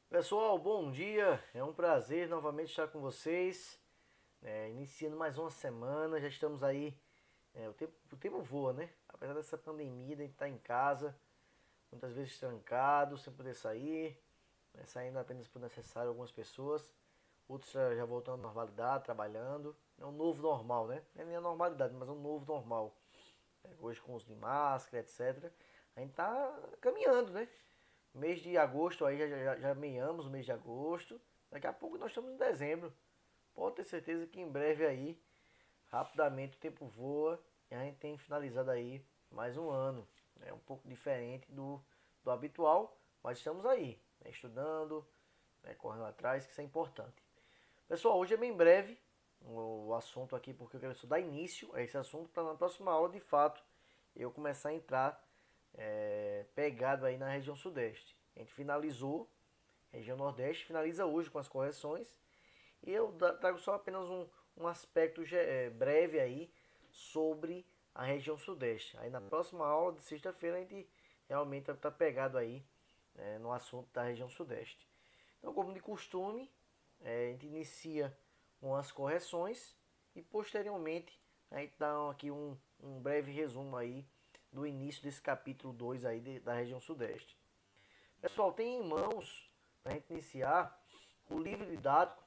Pessoal, bom dia, é um prazer novamente estar com vocês, iniciando mais uma semana, já estamos aí, o tempo voa, né? Apesar dessa pandemia, a gente estar em casa, muitas vezes trancado, sem poder sair, saindo apenas por necessário algumas pessoas, outros já voltando à normalidade, trabalhando, é um novo normal, né? Não é nem a normalidade, mas é um novo normal, hoje com uso de máscara, etc. A gente tá caminhando, né? Mês de agosto aí já meiamos o mês de agosto. Daqui a pouco nós estamos em dezembro. Pode ter certeza que em breve aí, rapidamente o tempo voa e a gente tem finalizado aí mais um ano. É um pouco diferente do habitual, mas estamos aí, né, estudando, né, correndo atrás, que isso é importante. Pessoal, hoje é bem breve o assunto aqui, porque eu quero só dar início a esse assunto para na próxima aula, de fato, eu começar a entrar pegado aí na região sudeste. A gente finalizou, região nordeste, finaliza hoje com as correções. E eu trago só apenas um aspecto breve aí sobre a região sudeste. Aí na próxima aula de sexta-feira a gente realmente vai estar pegado aí no assunto da região sudeste. Então, como de costume, a gente inicia com as correções e posteriormente a gente dá aqui um breve resumo aí do início desse capítulo 2 aí da região sudeste. Pessoal, tem em mãos, para a gente iniciar, o livro didático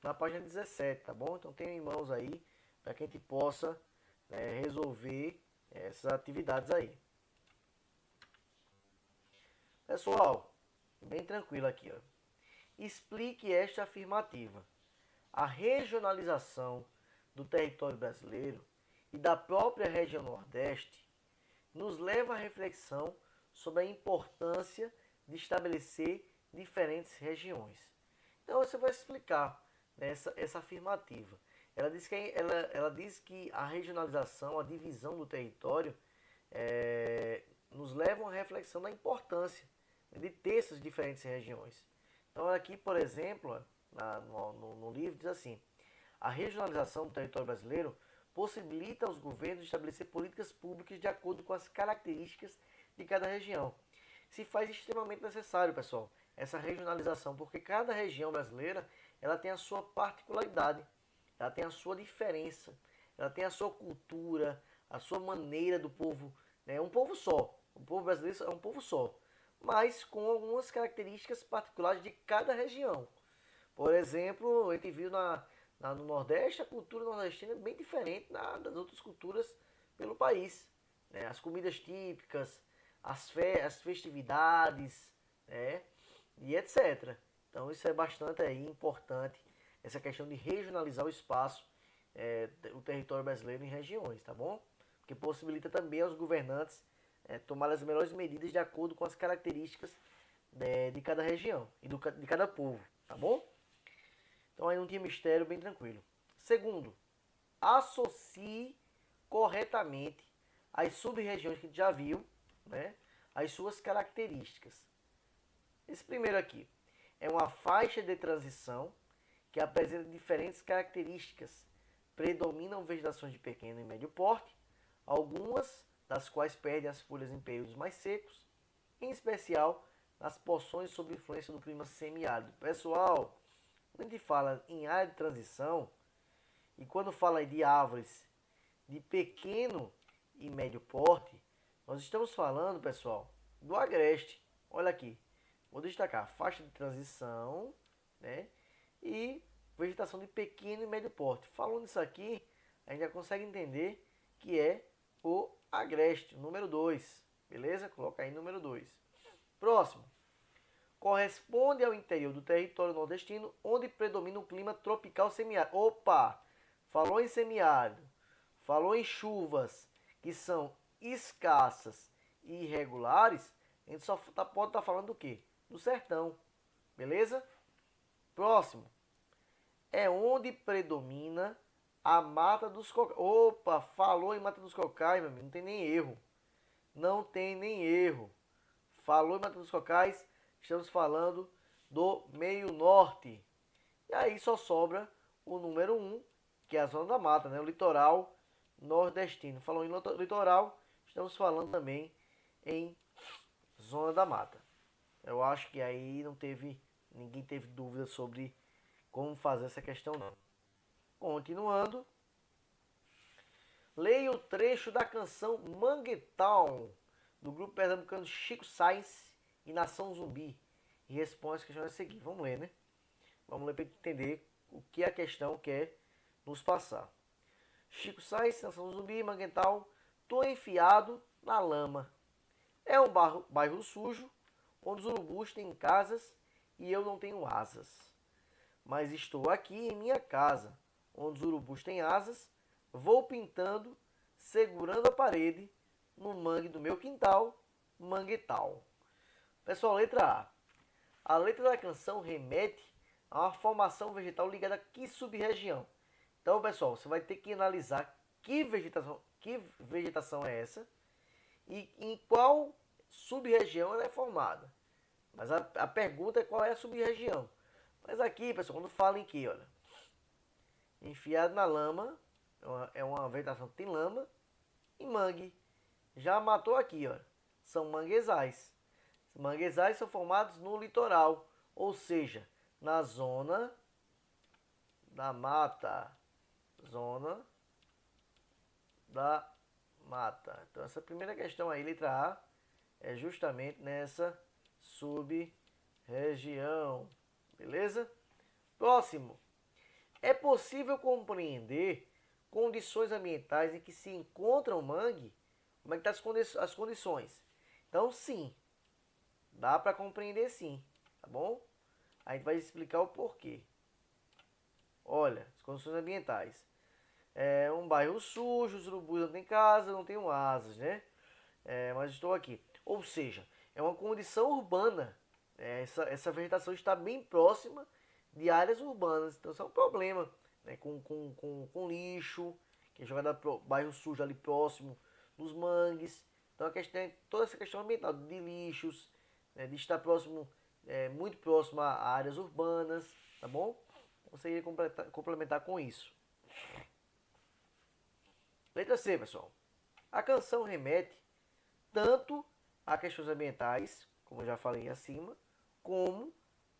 na página 17, tá bom? Então tem em mãos aí, para que a gente possa resolver essas atividades aí. Pessoal, bem tranquilo aqui, ó. Explique esta afirmativa. A regionalização do território brasileiro e da própria região Nordeste nos leva à reflexão sobre a importância de estabelecer diferentes regiões. Então você vai explicar essa afirmativa. Ela diz que a regionalização, a divisão do território, nos leva a uma reflexão da importância de ter essas diferentes regiões. Então aqui, por exemplo, no livro diz assim: a regionalização do território brasileiro possibilita aos governos estabelecer políticas públicas de acordo com as características de cada região. Se faz extremamente necessário, pessoal, essa regionalização, porque cada região brasileira ela tem a sua particularidade, ela tem a sua diferença, ela tem a sua cultura, a sua maneira do povo, né? Um povo só, o povo brasileiro é um povo só, mas com algumas características particulares de cada região. Por exemplo, a gente viu no Nordeste, a cultura nordestina é bem diferente das outras culturas pelo país, né? As comidas típicas, as festividades, né? E etc. Então isso é bastante aí importante, essa questão de regionalizar o espaço, o território brasileiro em regiões, tá bom? Porque possibilita também aos governantes tomar as melhores medidas de acordo com as características de cada região e de cada povo, tá bom? Então aí não tinha mistério, bem tranquilo. Segundo, associe corretamente as sub-regiões que a gente já viu, né, as suas características. Esse primeiro aqui é uma faixa de transição que apresenta diferentes características. Predominam vegetações de pequeno e médio porte, algumas das quais perdem as folhas em períodos mais secos, em especial nas porções sob influência do clima semiárido. Pessoal, quando a gente fala em área de transição, e quando fala de árvores de pequeno e médio porte, nós estamos falando, pessoal, do agreste. Olha aqui, vou destacar faixa de transição, né, e vegetação de pequeno e médio porte. Falando isso aqui, a gente já consegue entender que é o agreste, número 2. Beleza? Coloca aí número 2. Próximo. Corresponde ao interior do território nordestino, onde predomina o clima tropical semiárido. Opa! Falou em semiárido, falou em chuvas que são escassas e irregulares, a gente só pode estar falando do quê? Do sertão. Beleza? Próximo. É onde predomina a mata dos cocais. Opa, falou em mata dos cocais, meu amigo, não tem nem erro. Não tem nem erro. Falou em mata dos cocais, estamos falando do meio norte. E aí só sobra o número 1, que é a zona da mata, né? O litoral nordestino. Falando em litoral, estamos falando também em zona da mata. Eu acho que aí ninguém teve dúvida sobre como fazer essa questão não. Continuando, leia o trecho da canção Manguetown, do grupo pernambucano Chico Sainz e Nação Zumbi, e responda as questões a seguir. Vamos ler, né? Vamos ler para entender o que a questão quer nos passar. Chico Sainz, Nação Zumbi, Manguetown, tô enfiado na lama. É um bairro sujo, onde os urubus têm casas e eu não tenho asas. Mas estou aqui em minha casa, onde os urubus têm asas, vou pintando, segurando a parede, no mangue do meu quintal, Manguetown. Pessoal, letra A. A letra da canção remete a uma formação vegetal ligada a que sub-região? Então, pessoal, você vai ter que analisar que vegetação é essa e em qual sub-região ela é formada. Mas a pergunta é qual é a sub-região. Mas aqui, pessoal, quando fala em que, olha, enfiado na lama, é uma vegetação que tem lama, e mangue. Já matou aqui, olha, são manguezais. Os manguezais são formados no litoral, ou seja, na zona da mata. Zona da mata. Então, essa primeira questão aí, letra A, é justamente nessa sub-região. Beleza? Próximo. É possível compreender condições ambientais em que se encontra o mangue? Como é que estão as condições? Então, sim. Dá para compreender sim. Tá bom? A gente vai explicar o porquê. Olha, as condições ambientais. É um bairro sujo, os urubus não têm casa, não têm asas, né? Mas estou aqui. Ou seja, é uma condição urbana. Essa vegetação está bem próxima de áreas urbanas. Então isso é um problema, né? Com lixo, que é jogado para o bairro sujo ali próximo dos mangues. Então a questão é toda essa questão ambiental de lixos, né? De estar próximo, muito próximo a áreas urbanas, tá bom? Você iria complementar com isso. Letra C, pessoal. A canção remete tanto a questões ambientais, como eu já falei acima, como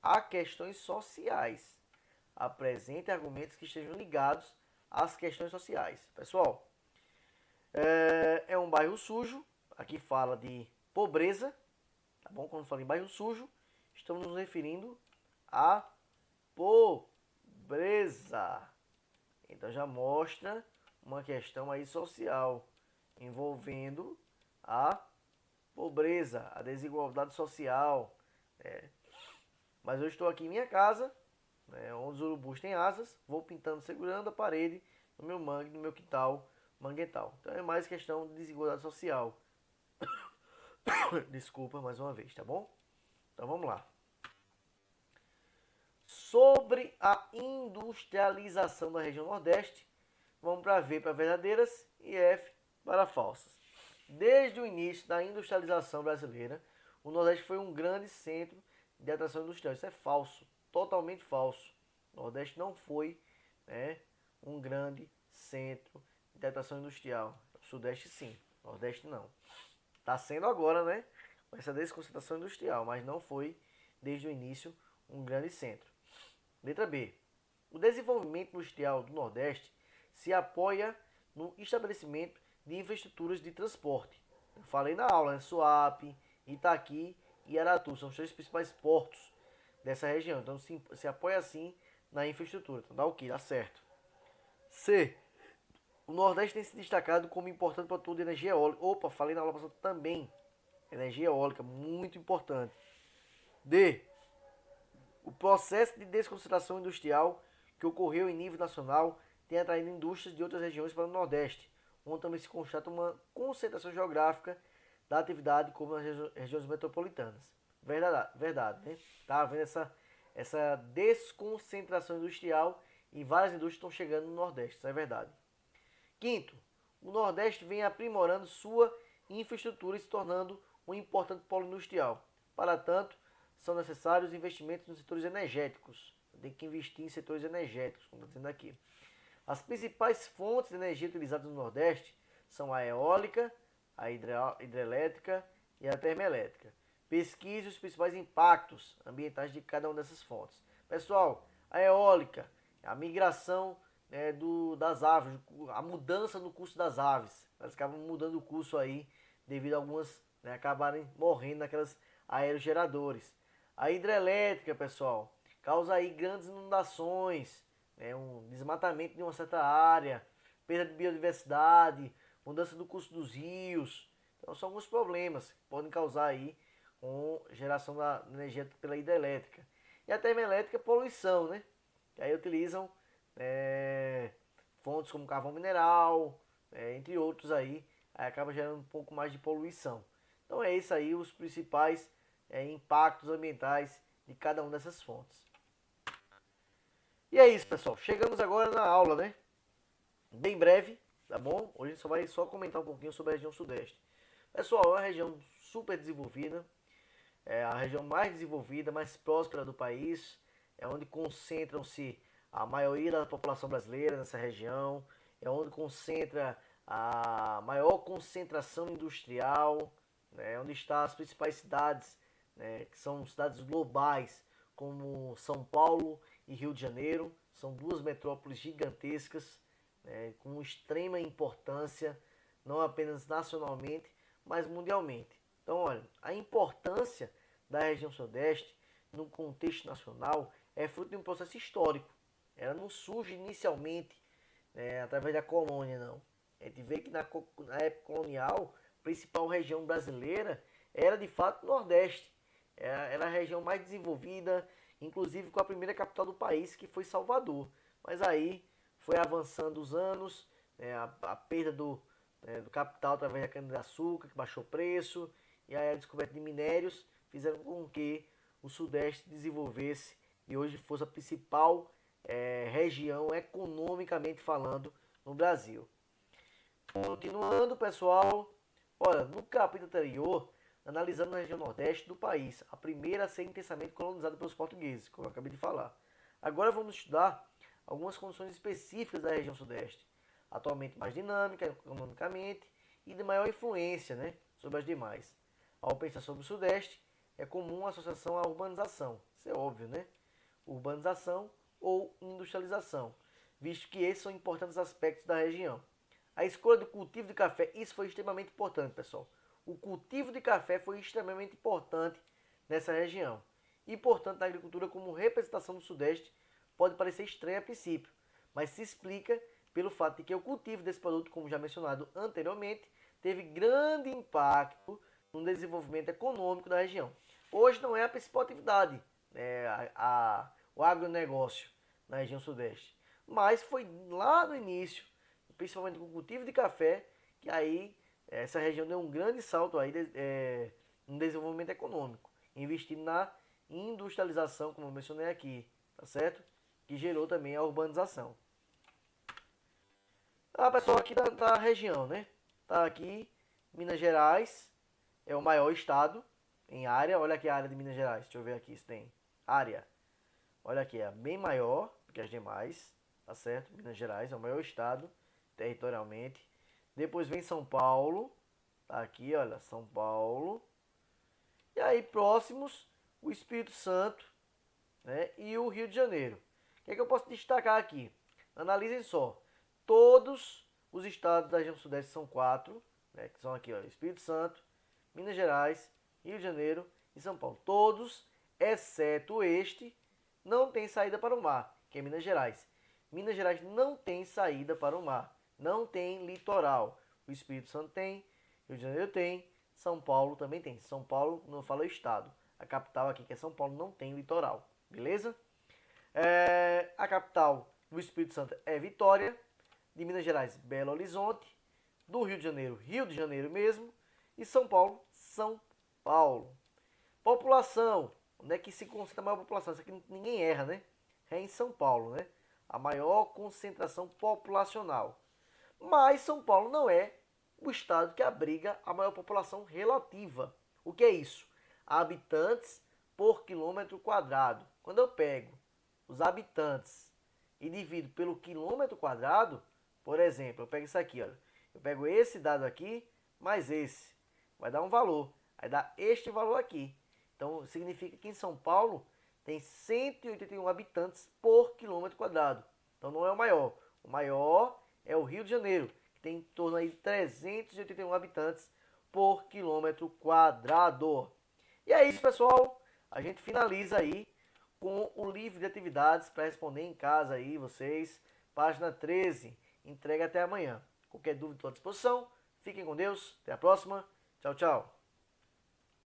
a questões sociais. Apresente argumentos que estejam ligados às questões sociais. Pessoal, é um bairro sujo. Aqui fala de pobreza. Tá bom? Quando fala em bairro sujo, estamos nos referindo a pobreza. Então já mostra uma questão aí social envolvendo a pobreza, a desigualdade social. Mas eu estou aqui em minha casa, onde os urubus têm asas, vou pintando, segurando a parede no meu mangue, no meu quintal, Manguetown. Então é mais questão de desigualdade social. Desculpa mais uma vez, tá bom? Então vamos lá. Sobre a industrialização da região Nordeste, vamos para V para verdadeiras e F para falsas. Desde o início da industrialização brasileira, o Nordeste foi um grande centro de atração industrial. Isso é falso, totalmente falso. O Nordeste não foi, um grande centro de atração industrial. O Sudeste sim, o Nordeste não. Está sendo agora, né? Com essa desconcentração industrial, mas não foi desde o início um grande centro. Letra B. O desenvolvimento industrial do Nordeste se apoia no estabelecimento de infraestruturas de transporte. Eu falei na aula, né? Suape, Itaqui e Aratu são os três principais portos dessa região. Então se apoia assim na infraestrutura. Então dá o que? Dá certo. C. O Nordeste tem se destacado como importante produtor de energia eólica. Opa, falei na aula passada também. Energia eólica, muito importante. D. O processo de desconcentração industrial que ocorreu em nível nacional tem atraído indústrias de outras regiões para o Nordeste, onde também se constata uma concentração geográfica da atividade como nas regiões metropolitanas. Verdade, né? Tá vendo essa desconcentração industrial e várias indústrias estão chegando no Nordeste, isso é verdade. Quinto, o Nordeste vem aprimorando sua infraestrutura e se tornando um importante polo industrial. Para tanto, são necessários investimentos nos setores energéticos. Tem que investir em setores energéticos, como está dizendo aqui. As principais fontes de energia utilizadas no Nordeste são a eólica, a hidrelétrica e a termoelétrica. Pesquise os principais impactos ambientais de cada uma dessas fontes. Pessoal, a eólica, a migração das aves, a mudança no curso das aves. Elas acabam mudando o curso aí devido a algumas acabarem morrendo naquelas aerogeradores. A hidrelétrica, pessoal, causa aí grandes inundações, um desmatamento de uma certa área, perda de biodiversidade, mudança do curso dos rios. Então são alguns problemas que podem causar aí com geração da energia pela hidrelétrica. E a termoelétrica é poluição, né? Que aí utilizam fontes como carvão mineral, entre outros aí acaba gerando um pouco mais de poluição. Então é isso aí os principais impactos ambientais de cada uma dessas fontes. E é isso, pessoal. Chegamos agora na aula, né? Bem breve, tá bom? Hoje a gente vai só comentar um pouquinho sobre a região sudeste. Pessoal, é uma região super desenvolvida, é a região mais desenvolvida, mais próspera do país, é onde concentram-se a maioria da população brasileira nessa região, é onde concentra a maior concentração industrial, né, onde estão as principais cidades, né, que são cidades globais, como São Paulo e Rio de Janeiro, são duas metrópoles gigantescas, né, com extrema importância, não apenas nacionalmente, mas mundialmente. Então, olha, a importância da região sudeste no contexto nacional é fruto de um processo histórico. Ela não surge inicialmente através da colônia, não. A gente vê que na época colonial, a principal região brasileira era de fato o Nordeste. Era a região mais desenvolvida, inclusive com a primeira capital do país, que foi Salvador. Mas aí foi avançando os anos, a perda do capital através da cana-de-açúcar, que baixou o preço, e aí a descoberta de minérios fizeram com que o Sudeste desenvolvesse e hoje fosse a principal região economicamente falando no Brasil. Continuando, pessoal, olha, no capítulo anterior, analisando a região Nordeste do país, a primeira a ser intensamente colonizada pelos portugueses, como eu acabei de falar. Agora vamos estudar algumas condições específicas da região Sudeste, atualmente mais dinâmica economicamente e de maior influência, né, sobre as demais. Ao pensar sobre o Sudeste, é comum a associação à urbanização, isso é óbvio, né? Urbanização ou industrialização, visto que esses são importantes aspectos da região. A escolha do cultivo de café, isso foi extremamente importante, pessoal. O cultivo de café foi extremamente importante nessa região. E, portanto, a agricultura como representação do Sudeste pode parecer estranha a princípio, mas se explica pelo fato de que o cultivo desse produto, como já mencionado anteriormente, teve grande impacto no desenvolvimento econômico da região. Hoje não é a principal atividade, o agronegócio na região Sudeste, mas foi lá no início, principalmente com o cultivo de café, que aí essa região deu um grande salto aí no desenvolvimento econômico, investindo na industrialização, como eu mencionei aqui, tá certo? Que gerou também a urbanização. Pessoal, aqui da região, né? Tá aqui, Minas Gerais é o maior estado em área. Olha aqui a área de Minas Gerais, deixa eu ver aqui se tem área. Olha aqui, é bem maior do que as demais, tá certo? Minas Gerais é o maior estado territorialmente. Depois vem São Paulo, tá aqui, olha, São Paulo. E aí próximos, o Espírito Santo, né, e o Rio de Janeiro. O que é que eu posso destacar aqui? Analisem só, todos os estados da região sudeste são 4, né, que são aqui, ó, Espírito Santo, Minas Gerais, Rio de Janeiro e São Paulo. Todos, exceto este, não tem saída para o mar, que é Minas Gerais. Minas Gerais não tem saída para o mar, não tem litoral. O Espírito Santo tem, Rio de Janeiro tem, São Paulo também tem. São Paulo, não fala o estado. A capital aqui, que é São Paulo, não tem litoral. Beleza? A capital do Espírito Santo é Vitória. De Minas Gerais, Belo Horizonte. Do Rio de Janeiro mesmo. E São Paulo, São Paulo. População. Onde é que se concentra a maior população? Isso aqui ninguém erra, né? É em São Paulo, né? A maior concentração populacional. Mas São Paulo não é o estado que abriga a maior população relativa. O que é isso? Habitantes por quilômetro quadrado. Quando eu pego os habitantes e divido pelo quilômetro quadrado, por exemplo, eu pego isso aqui, olha. Eu pego esse dado aqui mais esse. Vai dar um valor. Vai dar este valor aqui. Então, significa que em São Paulo tem 181 habitantes por quilômetro quadrado. Então, não é o maior. O maior é o Rio de Janeiro, que tem em torno aí de 381 habitantes por quilômetro quadrado. E é isso, pessoal. A gente finaliza aí com o livro de atividades para responder em casa aí, vocês. Página 13. Entrega até amanhã. Qualquer dúvida, estou à disposição. Fiquem com Deus. Até a próxima. Tchau, tchau.